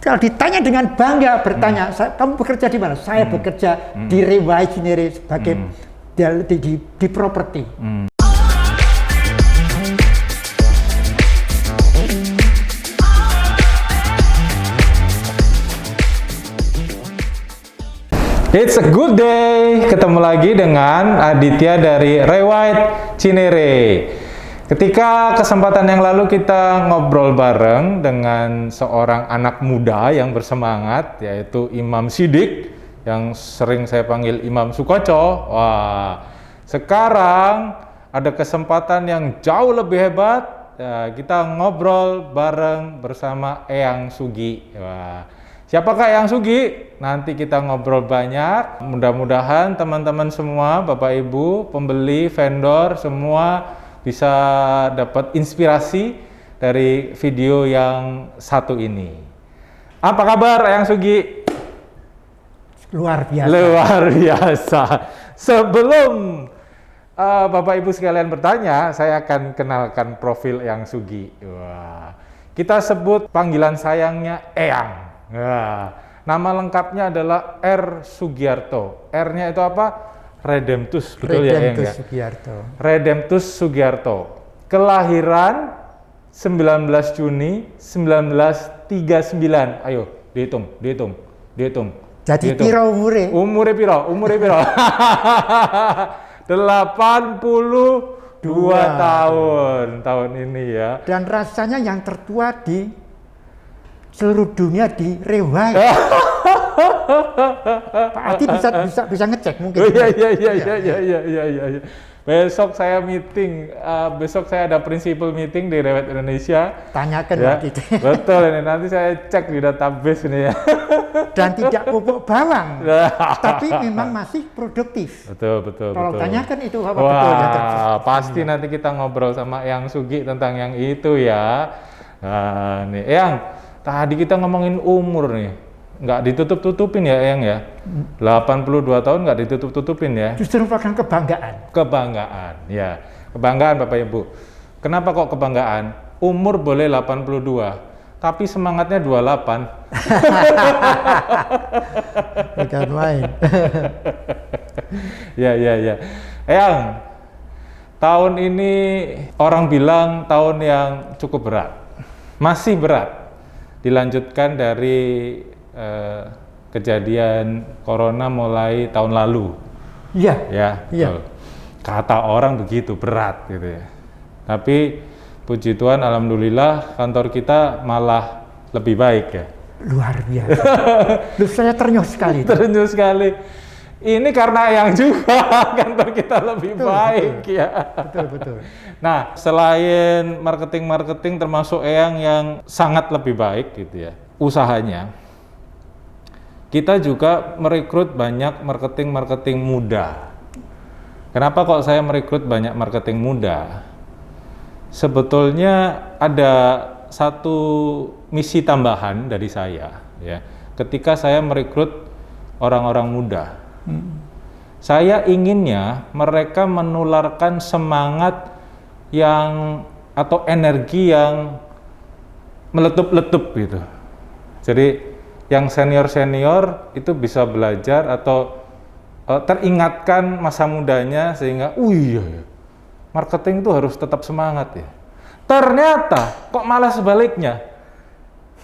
Kalau ditanya dengan bangga bertanya, kamu bekerja di mana? Saya bekerja di Rewai Cinere sebagai di properti. It's a good day. Ketemu lagi dengan Aditya dari Rewai Cinere. Ketika kesempatan yang lalu kita ngobrol bareng dengan seorang anak muda yang bersemangat, yaitu Imam Sidik, yang sering saya panggil Imam Sukoco. Wah, sekarang ada kesempatan yang jauh lebih hebat. Ya, kita ngobrol bareng bersama Eyang Sugi. Wah, siapakah Eyang Sugi? Nanti kita ngobrol banyak. Mudah-mudahan teman-teman semua, Bapak Ibu, pembeli, vendor, semua bisa dapat inspirasi dari video yang satu ini. Apa kabar Eyang Sugi? Luar biasa. Luar biasa. Sebelum Bapak Ibu sekalian bertanya, saya akan kenalkan profil Eyang Sugi. Wah, kita sebut panggilan sayangnya Eyang. Wah, nama lengkapnya adalah R. Sugiarto. R-nya itu apa? Redemptus, betul ya Eyang ya? Sugiarto. Redemptus Sugiarto. Kelahiran 19 Juni 1939. Ayo, dihitung. Jadi piro umure? Umure piro? 82 tahun ini ya. Dan rasanya yang tertua di seluruh dunia di Rewai. Pak Adi bisa ngecek mungkin. Oh, iya. Besok saya meeting, besok saya ada principal meeting di Rewai Indonesia. Tanyakan ya, Pak Adi. Betul ini, nanti saya cek di database ini ya. Dan tidak pupuk bawang, tapi memang masih produktif. Betul. Kalau tanyakan itu apa Wah, betul ya? pasti nanti kita ngobrol sama Eyang Sugi tentang yang itu ya. Nah, nih Eyang, tadi kita ngomongin umur nih. Nggak ditutup-tutupin ya Eyang ya. 82 tahun nggak ditutup-tutupin ya. Justru merupakan kebanggaan. Kebanggaan, ya. Kebanggaan Bapak Ibu. Kenapa kok kebanggaan? Umur boleh 82, tapi semangatnya 28. Bukan main. Ya. Eyang, tahun ini orang bilang tahun yang cukup berat. Masih berat. Dilanjutkan dari kejadian corona mulai tahun lalu. Iya. Ya, betul. Kata orang begitu, berat gitu ya. Tapi puji Tuhan, alhamdulillah kantor kita malah lebih baik ya. Luar biasa. Loh, saya ternyuh sekali. Ternyuh sekali. Ini karena yang juga kantor kita lebih baik ya. Betul. Nah, selain marketing termasuk Eyang yang sangat lebih baik gitu ya usahanya, kita juga merekrut banyak marketing muda. Kenapa kok saya merekrut banyak marketing muda? Sebetulnya ada satu misi tambahan dari saya ya. Ketika saya merekrut orang-orang muda, saya inginnya mereka menularkan semangat yang atau energi yang meletup-letup gitu. Jadi yang senior itu bisa belajar atau teringatkan masa mudanya sehingga, marketing itu harus tetap semangat ya. Ternyata kok malah sebaliknya.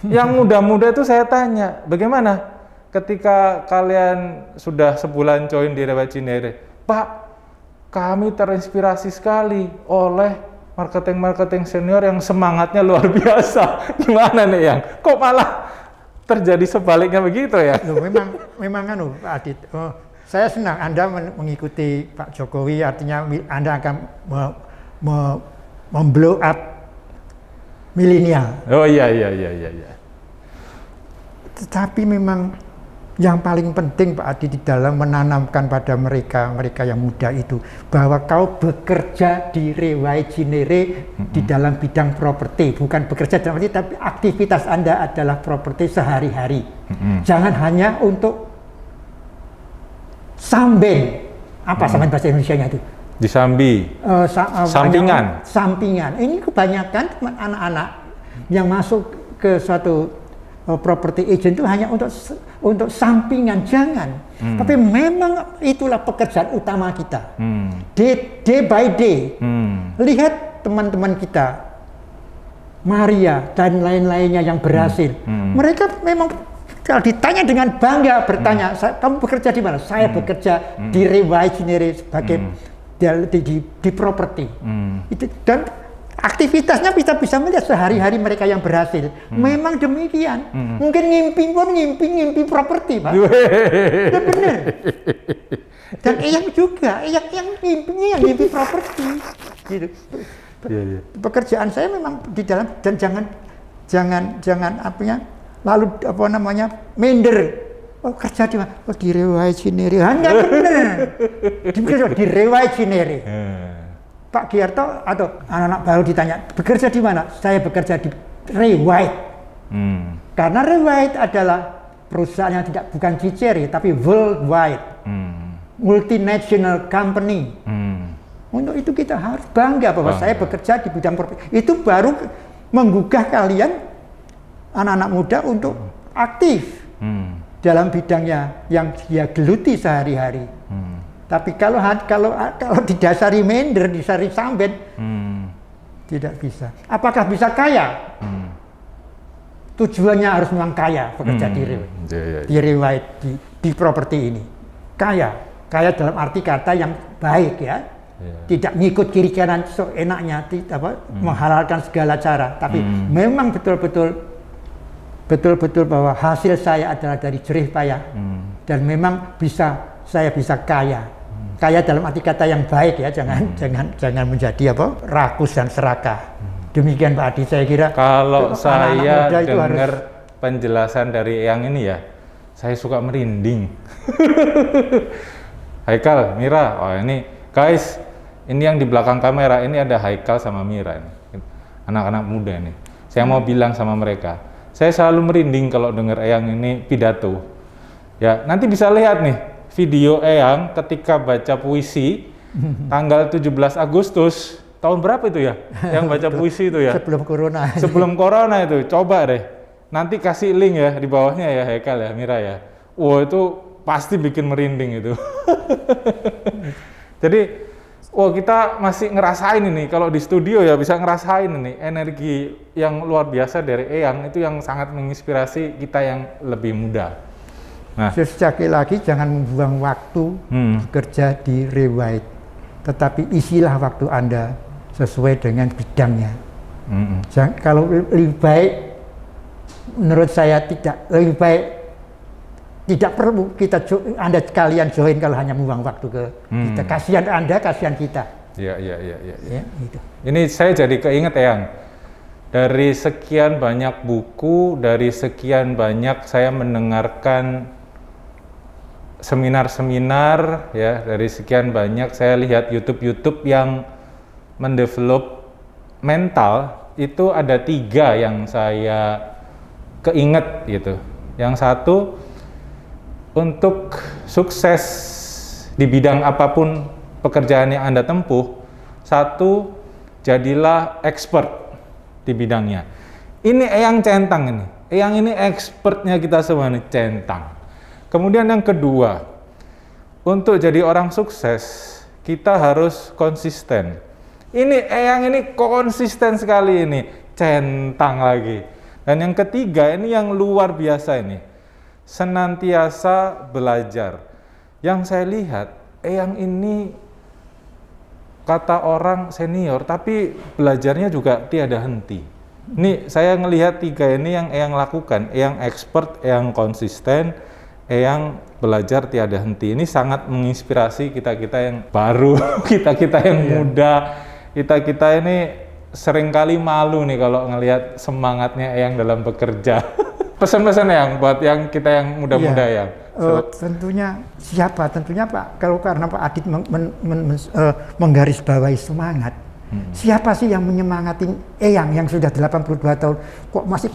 Yang muda-muda itu saya tanya, bagaimana ketika kalian sudah sebulan join di Rewai Cinere? Pak, kami terinspirasi sekali oleh marketing senior yang semangatnya luar biasa. Gimana nih Yang? Kok malah terjadi sebaliknya begitu ya? Loh, memang Pak Adit. Saya senang Anda mengikuti Pak Jokowi, artinya Anda akan memblow up milenial. Oh iya. Tetapi memang yang paling penting Pak Adi di dalam menanamkan pada mereka yang muda itu bahwa kau bekerja di Rewai Cinere di dalam bidang properti, bukan bekerja dalam arti tapi aktivitas Anda adalah properti sehari-hari. Jangan hanya untuk samben, samben bahasa Indonesianya itu? Disambi. Sampingan. Ini kebanyakan anak-anak yang masuk ke suatu property agent itu hanya untuk sampingan, jangan. Tapi memang itulah pekerjaan utama kita. Day by day. Lihat teman-teman kita, Maria dan lain-lainnya yang berhasil. Mereka memang kalau ditanya dengan bangga bertanya, kamu bekerja di mana? Saya bekerja di Rewai Cinere sebagai di properti. Itu, dan aktivitasnya bisa melihat sehari-hari mereka yang berhasil. Memang demikian. Mungkin ngimpi properti, Pak. Ya benar. Dan yang juga, yang ngimpinya yang ngimpi properti. Gitu. Pekerjaan saya memang di dalam, dan jangan lalu minder. Oh, kerja di mana? Oh, di Rewai Cinere. Enggak benar. Di Rewai Cinere. Pak Giarto atau anak-anak baru ditanya, bekerja di mana? Saya bekerja di Rewai. Karena Rewai adalah perusahaan yang bukan Cinere, tapi worldwide. Multinational company. Untuk itu kita harus bangga bahwa saya bekerja di bidang properti. Itu baru menggugah kalian, anak-anak muda, untuk aktif dalam bidangnya yang dia geluti sehari-hari. Tapi kalau didasari minder, didasari samben, tidak bisa. Apakah bisa kaya? Tujuannya harus memang kaya, bekerja di Rewai, di properti ini. Kaya dalam arti kata yang baik, ya. Tidak ngikut kiri kanan seenaknya, menghalalkan segala cara. Tapi memang betul-betul bahwa hasil saya adalah dari jerih payah, dan memang saya bisa kaya dalam arti kata yang baik, ya. Jangan menjadi rakus dan serakah. Demikian Pak Adi, saya kira. Kalau saya dengar penjelasan dari yang ini, ya, saya suka merinding. Haikal, Mira, oh ini guys, ini yang di belakang kamera ini ada Haikal sama Mira ini, anak-anak muda ini. Saya mau bilang sama mereka, saya selalu merinding kalau dengar Eyang ini pidato. Ya, nanti bisa lihat nih video Eyang ketika baca puisi tanggal 17 Agustus tahun berapa itu ya? Yang baca puisi itu ya? Sebelum corona. Sebelum corona itu, coba deh. Nanti kasih link ya di bawahnya ya, Haikal ya, Mira ya. Wow, itu pasti bikin merinding itu. Jadi, kita masih ngerasain ini, kalau di studio ya bisa ngerasain ini energi yang luar biasa dari Eyang, itu yang sangat menginspirasi kita yang lebih muda. Nah, sekali lagi jangan membuang waktu bekerja di Rewai, tetapi isilah waktu Anda sesuai dengan bidangnya. Kalau lebih baik, menurut saya lebih baik tidak perlu Anda kalian join kalau hanya membuang waktu ke kita. Kasihan Anda, kasihan kita. Iya. Ya, gitu. Ini saya jadi keinget, Eyang. Dari sekian banyak buku, dari sekian banyak saya mendengarkan seminar-seminar, ya, dari sekian banyak saya lihat YouTube yang mendevelop mental, itu ada 3 yang saya keinget gitu. Yang satu, untuk sukses di bidang apapun pekerjaan yang Anda tempuh, satu, jadilah expert di bidangnya. Ini Eyang centang ini. Eyang ini expertnya kita semua nih, centang. Kemudian yang kedua, untuk jadi orang sukses, kita harus konsisten. Ini Eyang ini konsisten sekali ini, centang lagi. Dan yang ketiga, ini yang luar biasa ini, senantiasa belajar. Yang saya lihat, Eyang ini kata orang senior, tapi belajarnya juga tiada henti. Ini saya ngelihat 3 ini yang Eyang lakukan, Eyang expert, Eyang konsisten, Eyang belajar tiada henti. Ini sangat menginspirasi kita-kita yang baru, kita-kita yang muda, kita-kita ini seringkali malu nih kalau ngelihat semangatnya Eyang dalam bekerja. Pesan-pesan yang buat yang kita yang muda-muda ya. Tentunya siapa? Tentunya Pak. Kalau karena Pak Adit menggarisbawahi semangat. Siapa sih yang menyemangati Eyang yang sudah 82 tahun kok masih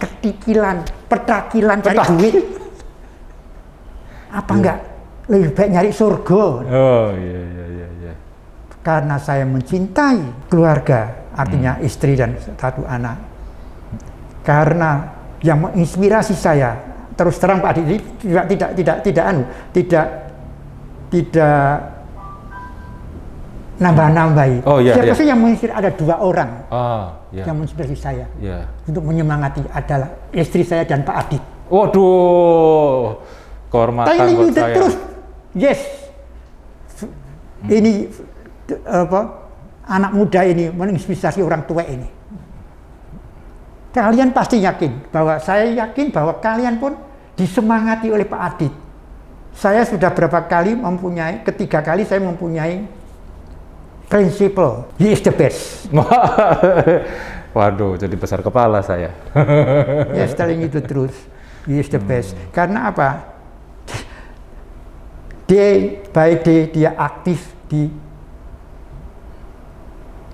petakilan cari duit? Apa enggak lebih baik nyari surga? Oh iya. Karena saya mencintai keluarga, artinya istri dan 1 anak. Karena yang menginspirasi saya. Terus terang Pak Adit tidak nambah-nambahi. Oh, iya, Siapa iya. sih yang menginspirasi? Ada 2 orang Iya. yang menginspirasi saya Iya. untuk menyemangati, adalah istri saya dan Pak Adit. Waduh, kehormatan Telling you buat the saya. truth. Yes. Ini anak muda ini menginspirasi orang tua ini. Kalian pasti yakin bahwa saya yakin bahwa kalian pun disemangati oleh Pak Adit. Saya sudah berapa kali ketiga kali saya mempunyai prinsipal, he is the best. Waduh, jadi besar kepala saya. Yes, telling you the truth, he is the best. Karena apa? Day by day dia aktif di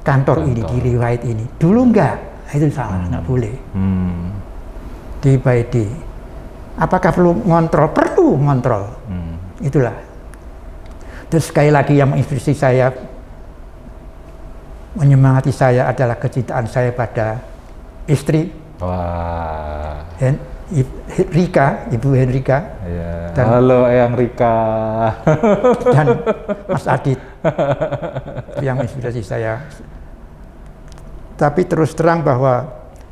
kantor ini, di riwayat ini. Dulu enggak, itu salah, enggak boleh. Day by day. Apakah perlu ngontrol? Perlu ngontrol. Itulah. Terus sekali lagi yang menginspirasi saya, menyemangati saya adalah kecintaan saya pada istri. Wah. Rika, Ibu Henrika. Ya. Halo Eyang Rika. Dan Mas Adit. Yang menginspirasi saya. Tapi terus terang bahwa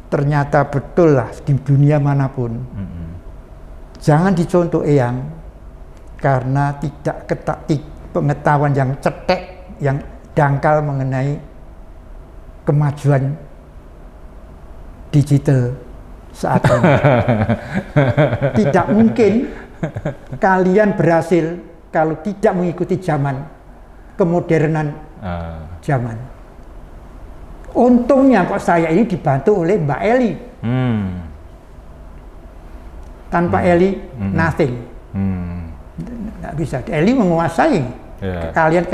ternyata betul lah di dunia manapun. Jangan dicontoh Eyang karena tidak pengetahuan yang cetek, yang dangkal mengenai kemajuan digital saat ini. Tidak mungkin kalian berhasil kalau tidak mengikuti zaman, kemodernan zaman. Untungnya kok saya ini dibantu oleh Mbak Eli. Tanpa Eli, nothing. Nggak bisa. Eli menguasai. Kalian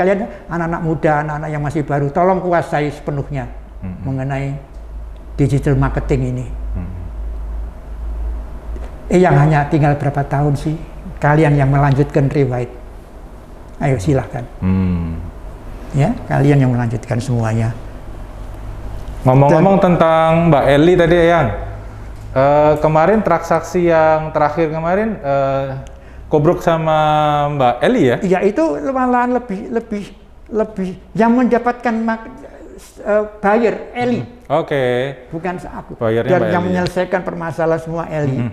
anak-anak muda, anak-anak yang masih baru, tolong kuasai sepenuhnya mengenai digital marketing ini. Yang hanya tinggal berapa tahun sih? Kalian yang melanjutkan riwayat. Ayo silahkan. Ya, kalian yang melanjutkan semuanya. Ngomong-ngomong tentang Mbak Eli tadi Eyang, kemarin transaksi yang terakhir kemarin Kobruk sama Mbak Eli ya? Iya, itu malahan lebih yang mendapatkan buyer Eli. Oke. Bukan aku. Bayarnya Dan Mbak yang Eli, menyelesaikan permasalahan semua Eli.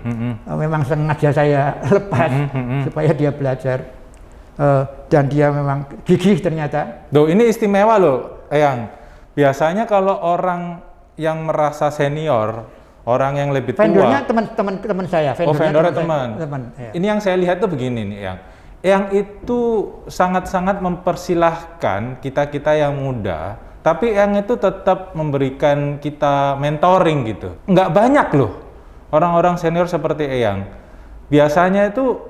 Memang sengaja saya lepas supaya dia belajar. Dan dia memang gigih ternyata. Duh, ini istimewa loh, Eyang. Biasanya kalau orang yang merasa senior, orang yang lebih tua. Vendornya teman-teman saya. Vendornya teman. Ya. Ini yang saya lihat tuh begini nih, yang itu sangat-sangat mempersilahkan kita yang muda, tapi yang itu tetap memberikan kita mentoring gitu. Nggak banyak loh orang-orang senior seperti Eyang. Biasanya itu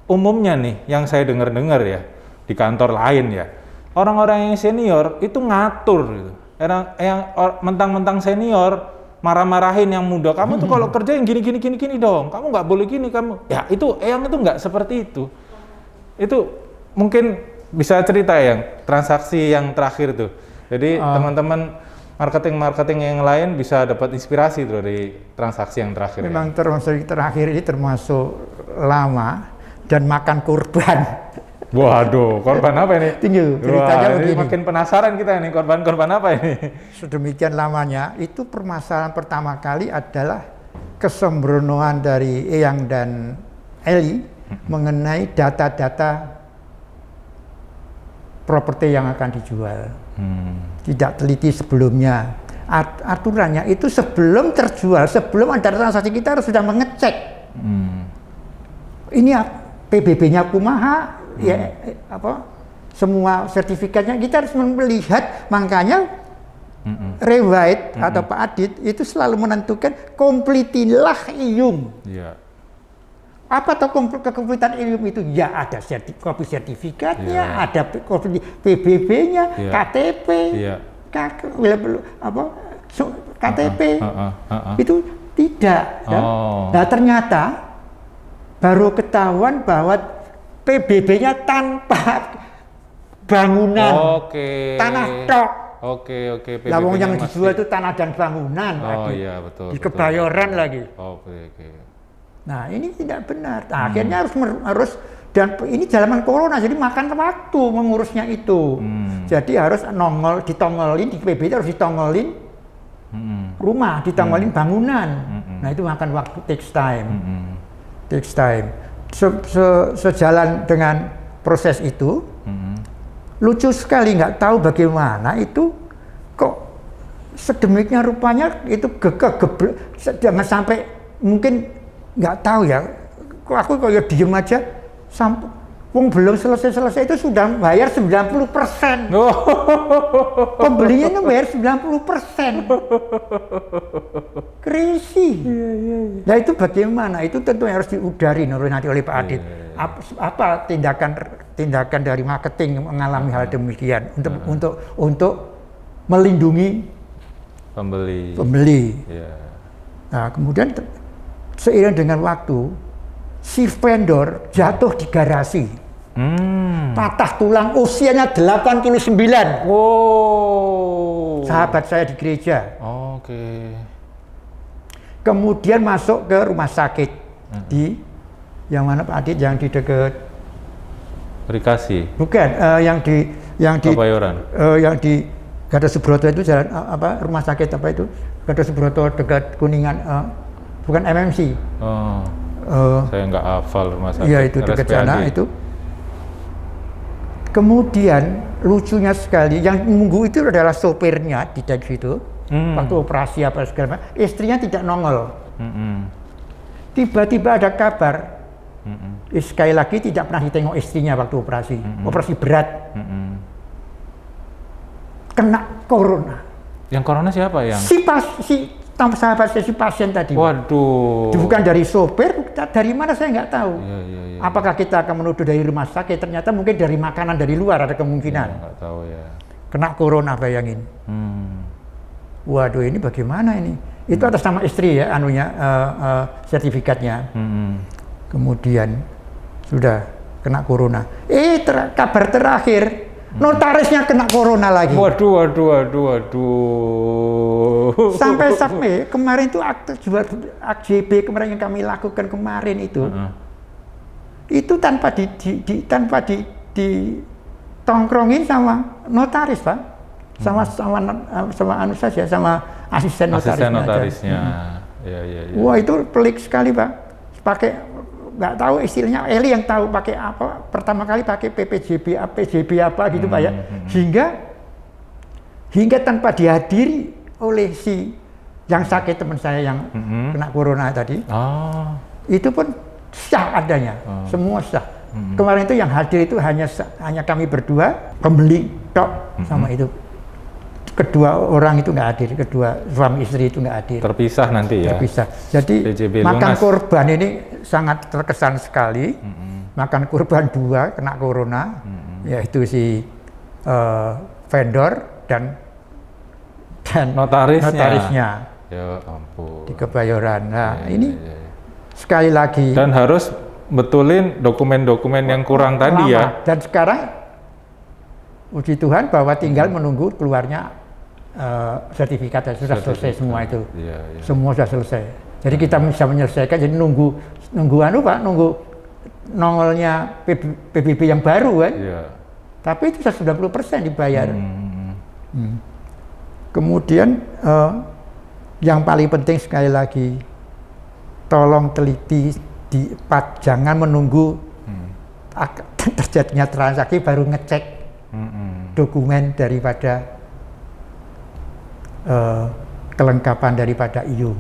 umumnya nih, yang saya dengar-dengar ya di kantor lain ya, orang-orang yang senior itu ngatur gitu. Yang mentang-mentang senior marah-marahin yang muda, kamu tuh kalau kerja yang gini dong, kamu nggak boleh gini kamu. Ya itu Eyang itu nggak seperti itu. Itu mungkin bisa cerita yang transaksi yang terakhir tuh. Jadi teman-teman marketing yang lain bisa dapat inspirasi tuh dari transaksi yang terakhir. Memang transaksi terakhir ini termasuk lama dan makan korban. Waduh, korban apa ini? Tinggal ceritanya begini. Makin penasaran kita ini, korban apa ini? Sedemikian lamanya, itu permasalahan pertama kali adalah kesembronoan dari Eyang dan Eli mengenai data-data properti yang akan dijual. Tidak teliti sebelumnya. Aturannya itu sebelum terjual, sebelum ada transaksi kita harus sudah mengecek. Ini PBB-nya kumaha, ya semua sertifikatnya kita harus melihat. Makanya Rewait atau Pak Adit itu selalu menentukan komplitilah ium. Apa tuh kekomplitan ilmu itu? Ya ada kopi sertifikatnya, ada kopi PBB-nya, KTP, KTP. Itu tidak. Nah ternyata baru ketahuan bahwa PBB-nya tanpa bangunan, tanah tok. Oke. Lah wong PBB-nya yang masih- dijual itu tanah dan bangunan, Pak Oh Adi. iya betul. Di betul. Kebayoran lagi. Oke. Nah ini tidak benar. Nah, akhirnya harus dan ini zaman corona jadi makan waktu mengurusnya itu. Jadi harus ditongolin di PBB itu harus ditongolin rumah, ditongolin bangunan. Nah itu makan waktu, takes time. Sejalan dengan proses itu, lucu sekali nggak tahu bagaimana itu kok sedemikian rupanya itu jangan sampai mungkin nggak tahu ya, kok aku kayak diem aja sampai belum selesai itu sudah bayar 90%. Pembelinya itu bayar 90%. Crazy. Nah itu bagaimana? Itu tentu harus diudari nanti oleh Pak Adit. Apa tindakan dari marketing mengalami hal demikian untuk melindungi pembeli. Nah kemudian seiring dengan waktu, si vendor jatuh di garasi, patah tulang, usianya 89. Wow. Sahabat saya di gereja. Oke. Kemudian masuk ke rumah sakit di yang mana Pak Adit, yang di dekat Bekasi. bukan yang di Kebayoran. yang di Gatot Subroto itu jalan rumah sakit apa itu Gatot Subroto dekat Kuningan, bukan MMC. Saya nggak hafal rumah sakit. Iya itu dekat sana itu. Kemudian lucunya sekali, yang nunggu itu adalah sopirnya di situ. Waktu operasi apa segala macam, istrinya tidak nongol. Tiba-tiba ada kabar, sekali lagi tidak pernah ditengok istrinya waktu operasi berat, kena corona. Yang corona siapa yang? Sahabat saya, si pasien tadi. Waduh. Bukan dari sopir, dari mana saya nggak tahu. Iya. Apakah kita akan menuduh dari rumah sakit? Ternyata mungkin dari makanan dari luar ada kemungkinan. Nggak tahu ya. Kena corona, bayangin. Waduh, ini bagaimana ini? Itu atas nama istri ya, sertifikatnya. Kemudian sudah kena corona. Kabar terakhir, notarisnya kena corona lagi. Waduh. Sampai kemarin itu akte jual AJB kemarin yang kami lakukan kemarin itu tanpa ditongkrongin sama notaris, Pak, sama anu saja, sama asisten notarisnya. Iya. Wah itu pelik sekali, Pak. Pakai nggak tahu istilahnya, Eli yang tahu pakai apa. Pertama kali pakai PPJB apa gitu, Pak ya. Hingga tanpa dihadiri oleh si yang sakit, teman saya yang kena corona tadi, itu pun sah adanya, semua sah. Kemarin itu yang hadir itu hanya kami berdua, pembeli tok sama itu. Kedua orang itu nggak hadir, kedua suami istri itu nggak hadir. Terpisah nanti ya. Terpisah. Jadi PJB makan lunas. korban ini sangat terkesan sekali. Makan korban dua kena corona, yaitu si vendor dan notarisnya. Ya ampun. Di Kebayoran. Nah ini sekali lagi. Dan harus betulin dokumen-dokumen yang kurang tadi ya. Dan sekarang puji Tuhan bahwa tinggal menunggu keluarnya sertifikat, sudah selesai semua itu. Semua sudah selesai. Jadi kita bisa menyelesaikan. Jadi nunggu nongolnya PBB yang baru kan. Tapi itu sudah 90% dibayar. Kemudian yang paling penting sekali lagi, tolong teliti jangan menunggu terjadinya transaksi baru ngecek dokumen daripada kelengkapan daripada IUM.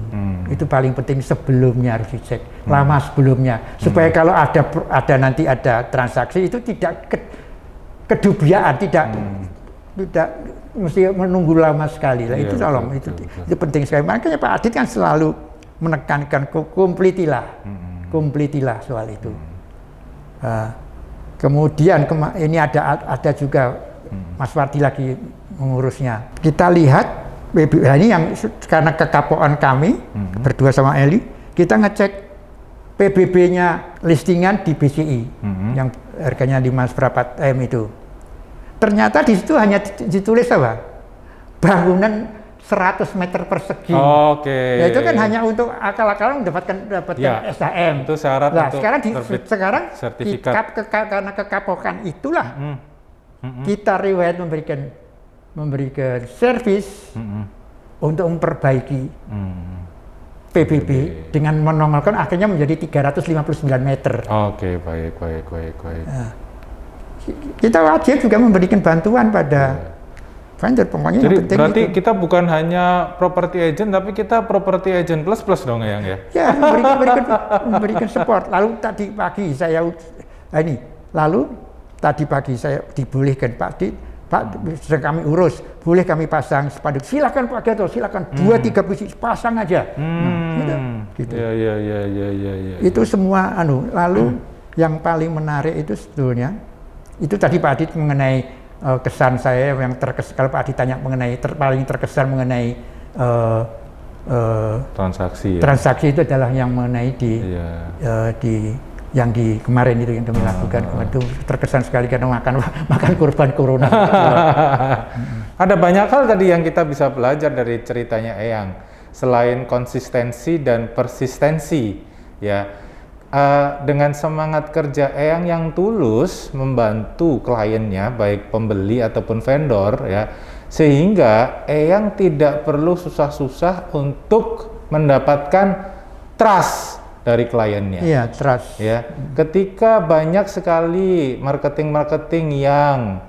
Itu paling penting, sebelumnya harus dicek, lama sebelumnya, supaya kalau ada nanti ada transaksi itu tidak kedubiaan, tidak mesti menunggu lama sekali lah. Itu tolong, itu penting sekali. Makanya Pak Adit kan selalu menekankan komplitilah soal itu. Kemudian ini ada juga Mas Wardi lagi mengurusnya. Kita lihat ini yang karena kekapoan kami berdua sama Eli, kita ngecek PBB-nya listingan di BCI yang harganya 5 berapa M itu. Ternyata di situ hanya ditulis apa? bangunan 100 meter persegi. Oke. Ya itu kan hanya untuk akal-akalan mendapatkan Ya, SHM. itu syarat Nah, untuk sekarang sertifikat. karena kekapokan itulah kita riwayat memberikan servis untuk memperbaiki PBB dengan menongolkan akhirnya menjadi 359 meter. Oke, baik. Nah, kita wajib juga memberikan bantuan pada vendor, pokoknya Jadi yang penting berarti itu. kita bukan hanya property agent, tapi kita property agent plus dong ya, Yang ya? Ya, memberikan support. Lalu tadi pagi saya dibolehkan Pak, sedang kami urus, boleh kami pasang spanduk. Silakan Pak Gatot, silakan 2-3 biji pasang aja. Gitu. Ya. Itu semua lalu yang paling menarik itu sebetulnya itu tadi Pak Adit mengenai kesan saya yang terkesan, kalau Pak Adit tanya mengenai paling terkesan mengenai transaksi. Transaksi itu adalah yang mengenai yang di kemarin itu yang kami lakukan. Itu terkesan sekali karena makan korban corona. Ada banyak hal tadi yang kita bisa belajar dari ceritanya Eyang. Selain konsistensi dan persistensi, ya, dengan semangat kerja Eyang yang tulus membantu kliennya, baik pembeli ataupun vendor, ya, sehingga Eyang tidak perlu susah-susah untuk mendapatkan trust dari kliennya. Iya, trust. Ya, ketika banyak sekali marketing yang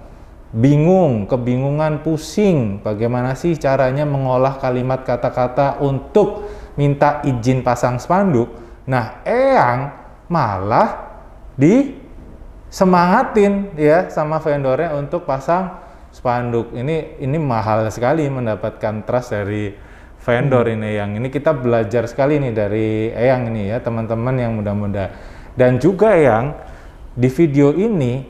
kebingungan, pusing, bagaimana sih caranya mengolah kalimat kata-kata untuk minta izin pasang spanduk. Nah, Eyang malah disemangatin ya sama vendornya untuk pasang spanduk. Ini mahal sekali mendapatkan trust dari vendor ini, Eyang. Ini kita belajar sekali nih dari Eyang ini ya, teman-teman yang muda-muda. Dan juga Eyang, di video ini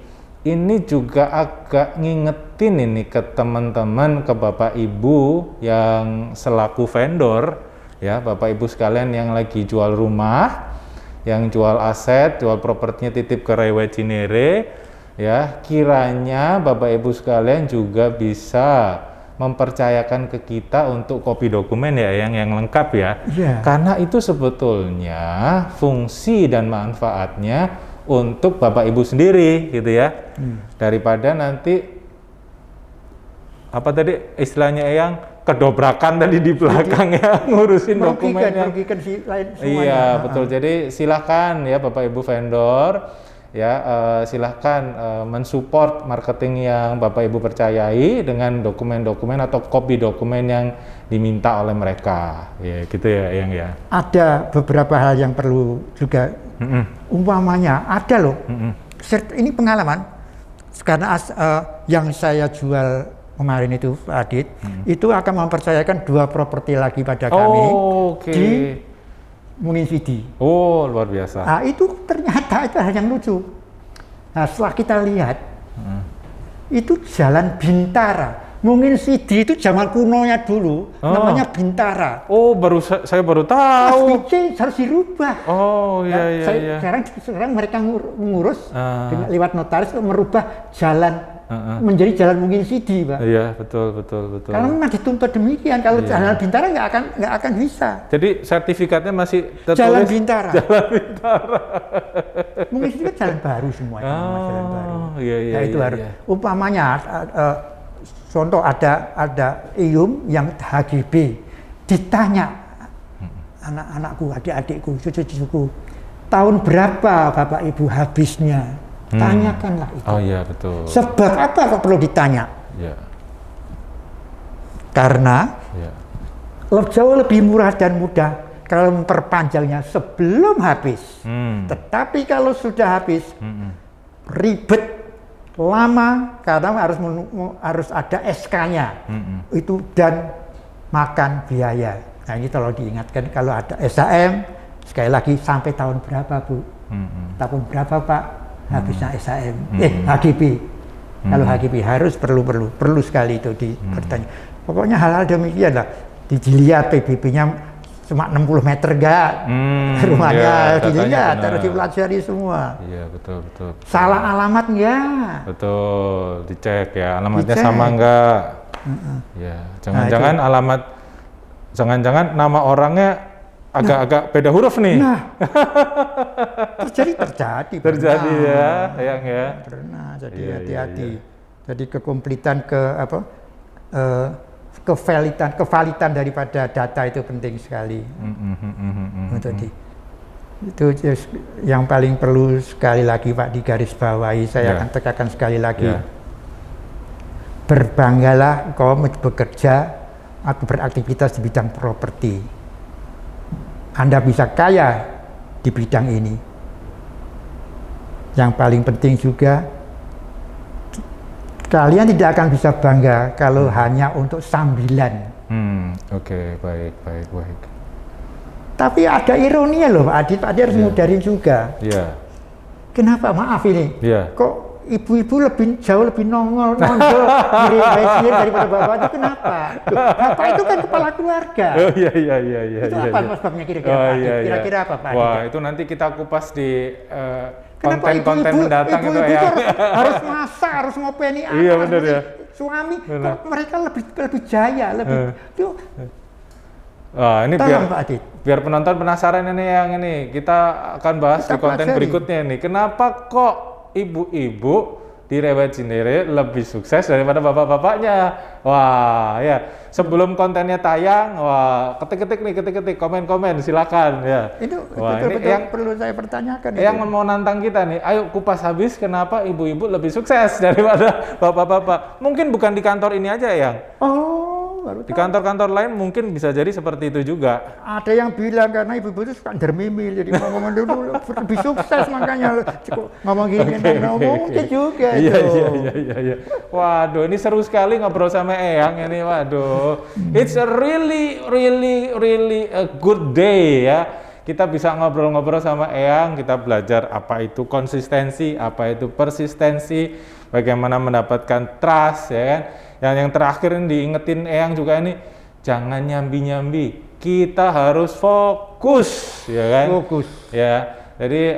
juga agak ngingetin ini ke teman-teman, ke Bapak Ibu yang selaku vendor, ya, Bapak Ibu sekalian yang lagi jual rumah, yang jual aset, jual propertinya titip ke Rewa Cinere, ya, kiranya Bapak Ibu sekalian juga bisa mempercayakan ke kita untuk kopi dokumen ya yang lengkap ya. Karena itu sebetulnya fungsi dan manfaatnya untuk Bapak Ibu sendiri gitu ya. Daripada nanti apa tadi istilahnya Eyang, kedobrakan tadi di belakang ya ngurusin dokumennya. Merugikan si lain semuanya. Iya, betul. Jadi silakan ya Bapak Ibu vendor ya, silahkan mensupport marketing yang Bapak Ibu percayai dengan dokumen-dokumen atau kopi dokumen yang diminta oleh mereka, ya gitu ya Eyang ya. Ada beberapa hal yang perlu juga, umpamanya ada loh, ini pengalaman, karena yang saya jual kemarin itu Pak Adit, itu akan mempercayakan 2 properti lagi pada kami di Mungin Vidi. Oh, luar biasa. Nah, itu ternyata itu hal yang lucu. Nah, setelah kita lihat, itu Jalan Bintara. Mungin Vidi itu zaman kunonya dulu, namanya Bintara. Oh, saya baru tahu. SPC harus dirubah. Oh, iya. Sekarang mereka mengurus lewat notaris merubah jalan menjadi Jalan Mungin Vidi, Pak. Iya, betul. Karena memang dituntut demikian. Kalau Jalan Bintara nggak akan bisa. Jadi sertifikatnya masih tertulis Jalan Bintara. Jalan Bintara. Mungkin itu kan jalan baru semuanya. Jalan baru. Iya. Nah, itu harus. Umpamanya contoh ada IUM yang HGB, ditanya anak-anakku, adik-adikku, cucu-cucuku, tahun berapa Bapak Ibu habisnya? Tanyakanlah itu. Oh iya, betul. Sebab apa kok perlu ditanya? Ya. Karena jauh lebih murah dan mudah kalau memperpanjangnya sebelum habis. Tetapi kalau sudah habis, ribet, lama, karena harus ada SK-nya. Itu dan makan biaya. Nah, ini kalau diingatkan, kalau ada SHM, sekali lagi sampai tahun berapa, Bu? Tahun berapa, Pak? Habisnya SHM, HGB. Kalau HGB harus perlu sekali itu dipertanya. Pokoknya hal-hal demikian lah. Dilihat PBB-nya cuma 60 meter enggak, rumahnya dilihat, harus dipelajari semua. Iya, betul. Salah alamat enggak? Betul, dicek ya, alamatnya sama enggak? Ya, jangan-jangan alamat, jangan-jangan nama orangnya agak-agak beda huruf nih. Nah, terjadi Terjadi ya, yang ya. Pernah, jadi Iya, hati-hati. iya. Jadi kekompletan kevalidan daripada data itu penting sekali. Untuk itu yang paling perlu sekali lagi Pak digarisbawahi. Saya akan tekankan sekali lagi. Berbanggalah kau bekerja atau beraktivitas di bidang properti. Anda bisa kaya di bidang ini. Yang paling penting juga, kalian tidak akan bisa bangga kalau hanya untuk sambilan. Oke, baik. Tapi ada ironinya loh Pak Adit harus mudahin juga. Iya. Kenapa? Maaf ini. Iya. Kok ibu-ibu jauh lebih nongol daripada bapak itu kenapa? Bapak itu kan kepala keluarga. Oh iya. Itu apa sebabnya kira-kira? Kira-kira apa Pak? Wah, itu nanti kita kupas di konten-konten mendatang itu ya. Harus masak, harus ngopeni anak. Iya benar ya. Suami, kok mereka lebih jaya, lebih. Wah, ini Tolong, Pak Adit. biar penonton penasaran ini yang ini. Kita akan bahas di konten berikutnya ini. Kenapa kok ibu-ibu di Riwayat Cinere lebih sukses daripada bapak-bapaknya? Wah, ya. Sebelum kontennya tayang, wah, ketik-ketik, komen-komen, silakan ya. Itu wah, betul ini yang perlu saya pertanyakan. Yang mau nantang kita nih, ayo kupas habis kenapa ibu-ibu lebih sukses daripada bapak-bapak. Mungkin bukan di kantor ini aja yang. Baru di kantor-kantor lain mungkin bisa jadi seperti itu juga. Ada yang bilang karena ibu-ibu itu suka dermimil, jadi ngomong dulu lebih sukses makanya ngomong gini, mungkin juga itu. Iya. Waduh, ini seru sekali ngobrol sama Eyang ini, waduh. It's a really a good day ya. Kita bisa ngobrol-ngobrol sama Eyang, kita belajar apa itu konsistensi, apa itu persistensi, bagaimana mendapatkan trust ya kan. Yang terakhir ini diingetin Eyang juga ini, jangan nyambi-nyambi, kita harus fokus ya kan. Fokus ya. Jadi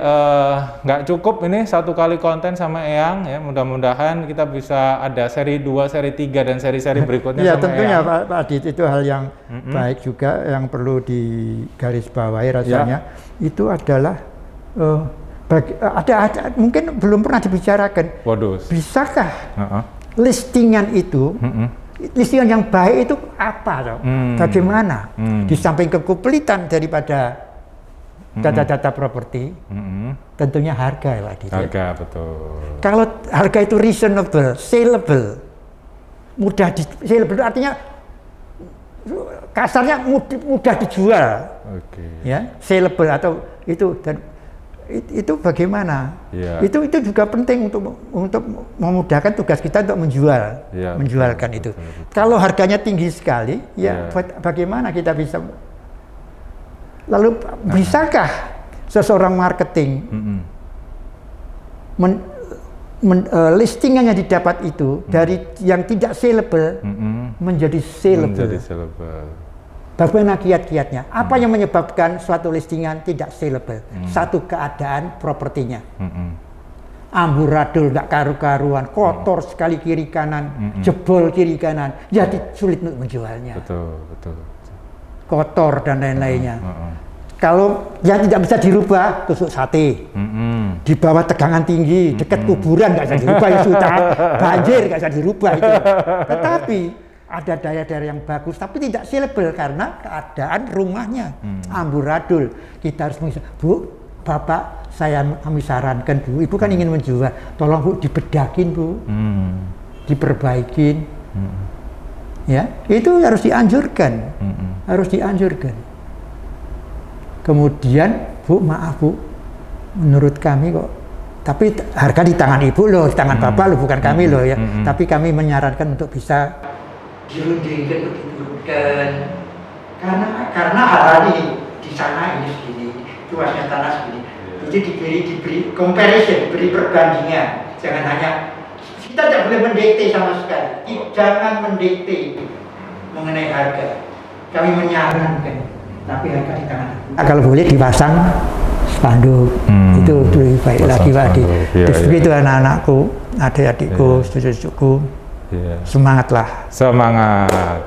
nggak cukup ini satu kali konten sama Eyang ya, mudah-mudahan kita bisa ada seri 2, seri 3 dan seri-seri berikutnya ya, sama tentunya Eyang. Pak Adit, itu hal yang baik juga yang perlu digarisbawahi rasanya. Itu adalah ada mungkin belum pernah dibicarakan. Waduh. Bisakah listingan itu, listingan yang baik itu apa? Bagaimana? Di samping kekompletan daripada data-data properti, tentunya harga ya Pak Adit. Harga, betul. Kalau harga itu reasonable, saleable, mudah saleable artinya kasarnya mudah dijual. Ya, saleable atau itu dan itu bagaimana? Itu juga penting untuk memudahkan tugas kita untuk menjualkan itu. Betul. Kalau harganya tinggi sekali, bagaimana kita bisa? Lalu bisakah seseorang marketing listingannya didapat itu dari yang tidak saleable menjadi saleable? Bagaimana kiat-kiatnya? Apa yang menyebabkan suatu listingan tidak saleable? Satu keadaan propertinya. Amburadul, nggak karu-karuan, kotor sekali kiri kanan, jebol kiri kanan, jadi sulit untuk menjualnya. Betul. Kotor dan lain-lainnya. Kalau yang tidak bisa dirubah, tusuk sate. Di bawah tegangan tinggi, dekat kuburan nggak bisa dirubah, ya sudah. Banjir nggak bisa dirubah itu. Tetapi ada daerah-daerah yang bagus tapi tidak saleable karena keadaan rumahnya amburadul. Kita harus mengisah, Bu, Bapak, kami sarankan Bu, Ibu kan ingin menjual, tolong Bu dibedakin Bu, diperbaikin. Ya, itu harus dianjurkan, Kemudian, Bu, maaf Bu, menurut kami kok, tapi harga di tangan Ibu loh, di tangan Bapak loh, bukan kami loh ya. Tapi kami menyarankan untuk bisa dirundingkan, karena hal ini di sana ini segini, luasnya tanah segini. Jadi diberi comparison, diberi perbandingan. Jangan hanya kita tidak boleh mendikte sama sekali. Jangan mendikte mengenai harga. Kami menyarankan, tapi harga di tangan. Kalau boleh dipasang spanduk, itu lebih baik lagi Pak Adi. Terus begitu anak-anakku, adik-adikku, cucu-cucuku. Iya. Semangatlah. Semangat.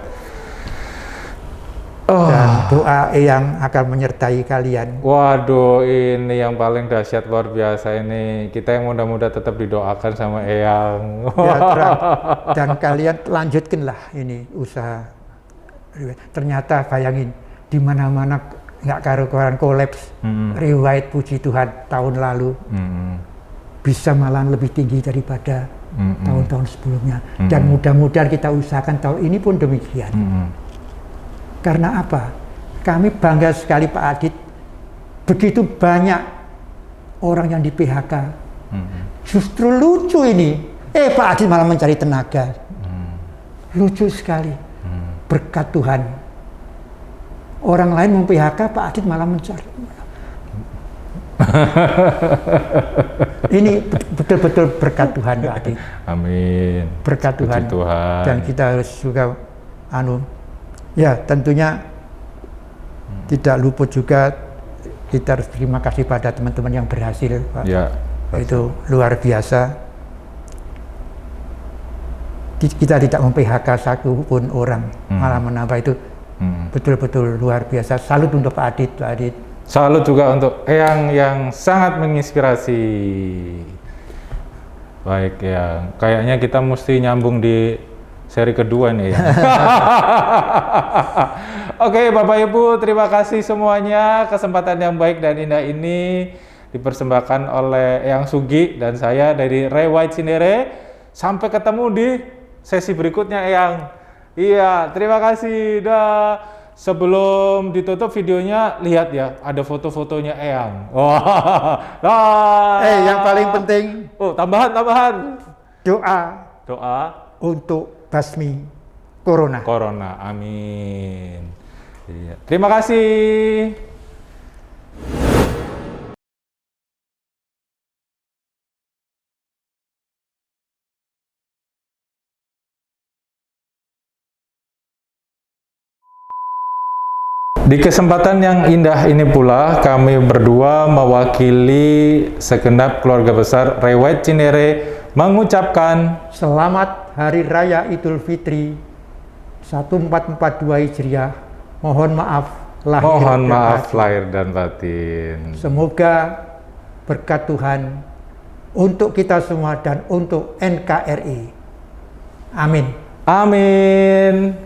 Dan doa yang akan menyertai kalian. Waduh, ini yang paling dahsyat, luar biasa ini. Kita yang muda-muda tetap didoakan sama Eyang. Ya, dan kalian lanjutkanlah ini usaha. Ternyata bayangin, di mana-mana nggak karu-karuan kolaps. Riwayat puji Tuhan tahun lalu bisa malah lebih tinggi daripada tahun-tahun sebelumnya. Dan mudah-mudahan kita usahakan tahun ini pun demikian. Karena apa? Kami bangga sekali Pak Adit, begitu banyak orang yang di PHK. Justru lucu ini, Pak Adit malah mencari tenaga. Lucu sekali, berkat Tuhan. Orang lain mem-PHK, Pak Adit malah mencari. Ini betul-betul berkat Tuhan Pak Adit. Amin. Berkat Tuhan. Tuhan. Dan kita harus juga ya tentunya tidak luput juga kita harus terima kasih pada teman-teman yang berhasil Pak. Ya, Itu luar biasa. Kita tidak mem-PHK satu pun orang, malah menambah itu betul-betul luar biasa. Salut untuk Pak Adit, Pak Adit. salut juga untuk Eyang yang sangat menginspirasi. Baik ya, kayaknya kita mesti nyambung di seri kedua nih ya. Oke Bapak Ibu, terima kasih semuanya. Kesempatan yang baik dan indah ini dipersembahkan oleh Eyang Sugi dan saya dari Rewight Cinere. Sampai ketemu di sesi berikutnya Eyang. Iya, terima kasih. Dah. Sebelum ditutup videonya, lihat ya, ada foto-fotonya Eyang. Wah. Yang paling penting, tambahan. Doa untuk basmi corona. Amin. Iya. Terima kasih. Di kesempatan yang indah ini pula, kami berdua mewakili segenap keluarga besar Rewight Cinere mengucapkan Selamat Hari Raya Idul Fitri 1442 Hijriah. Mohon maaf lahir dan batin. Semoga berkat Tuhan untuk kita semua dan untuk NKRI. Amin. Amin.